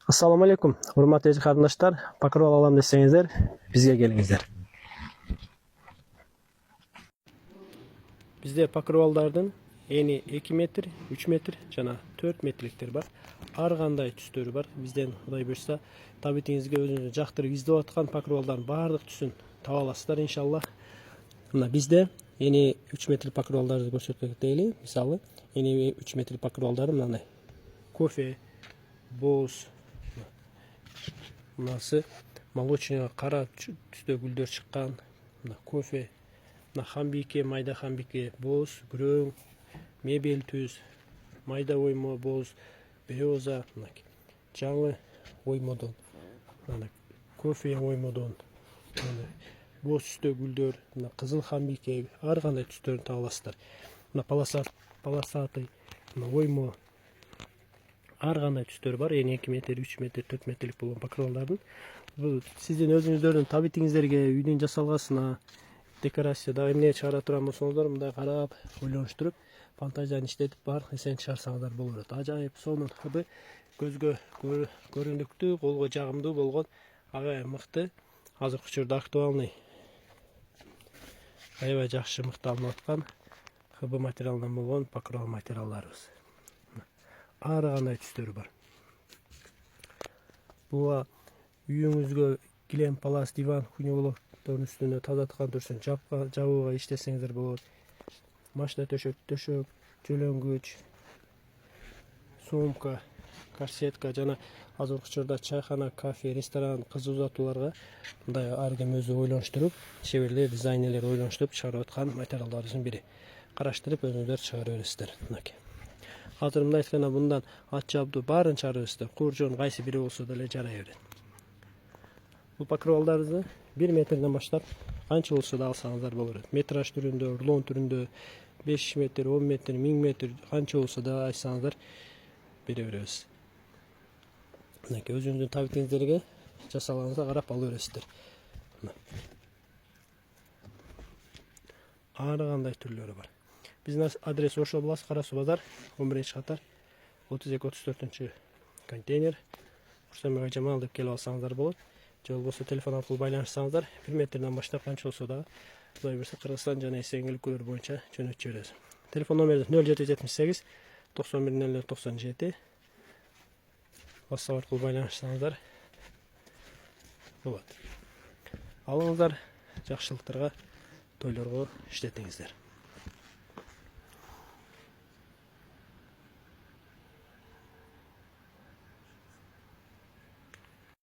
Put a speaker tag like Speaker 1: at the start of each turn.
Speaker 1: Assalamu alaikum. Hurmatli qarindoshlar, pakirol olam desangizlar, bizga kelingizlar. Bizde pakirollardan eni 2 metr, 3 metr jana 4 metrlikler var. Ar qanday түстөрү бар. Бізден Құдай бұйырса, табитиңизге өзүңүз жактырып издеп аткан pakirolдардын баардык түсүн таба аласыздар иншалла. Мына bizde ени 3 метр pakirolдарды көрсөтөк дейли. Мисалы, ени 3 метр pakirolдары мындай. Кофе, боз, мынасы молочный кара түстө гүлдөр чыккан. Мына кофе, мына хамбике, майда хамбике, боз, күрөң, мебель түз, майда оймо, боз, береза, жаңы оймодон, кофе оймодон, боз түстө гүлдөр, кызыл хамбике, ар кандай түстөрүн таба аласыздар. Полосатый, оймо, ар кандай түстөр бар. Эни 2 метр, 3 метр, 4 метрлик болгон pakirolдардын. Бул сиздин өзүңүздөрдүн табитиңиздерге үйдүн жасалгасына, декорацияда эмне чыгара турган болсоңуздар, мындай карап, ойлонуштуруп, фантазияны иштетип бар эсен чыгарсаңыздар болот. Ажайып сонун хыбы көзгө көрүндүктүү, колго жагымдуу болгон аябай мыкты, азыркы учурда актуальный, аябай жакшы мыкты алынып аткан хыбы материалдан болгон pakirol материалдарыбыз. Ар кандай түстөрү бар. Буга үйүңүзгө килем, палас, диван, күнөөлөрдүн үстүнө тазаткан турсун жабууга иштесеңиздер болот. Машина төшөк, жөлөнгүч, сумка, корсетка жана азыркы учурда чайхана, кафе, ресторан, кыз узатууларга мындай ар ким өзү ойлонуштуруп, шеберлер, дизайнерлер ойлонуштуруп чыгарып аткан материалдардын бири. Караштырып өзүңүздөр чыгара бересиздер. Азыр мындай айтканда мындан ат жабдуу баарын чыгара бересиздер. Куржон кайсы бири болсо деле жарай берет. Бул pakirolдарды 1 метрден баштап канча болсо да алсаңыздар болот. Метраж түрүндө, рулон түрүндө 5 метр, 10 метр, 1000 метр канча болсо да айтсаңыздар бере беребиз. Өзүңүздүн табитиңиздерге жасалганыңызга карап ала бересиздер. Ар кандай түрлөрү бар. Биздин адрес Ошо Булас, Кара Суу базар, 11-катар, 32-34 контейнер. Курсанбек Жамал деп келип алсаңыздар болот. Же болбосо телефон аркылуу байланышсаңыздар 1 метрден баштап канча болсо да Кудай буйрса Кыргызстан жана Эсен өлкөлөр боюнча жөнөтүп жиберебиз. Телефон номери 0778 91 97. WhatsApp аркылуу байланышсаңыздар болот. Алыңыздар, жакшылыктарга, тойлорго иштетиңиздер.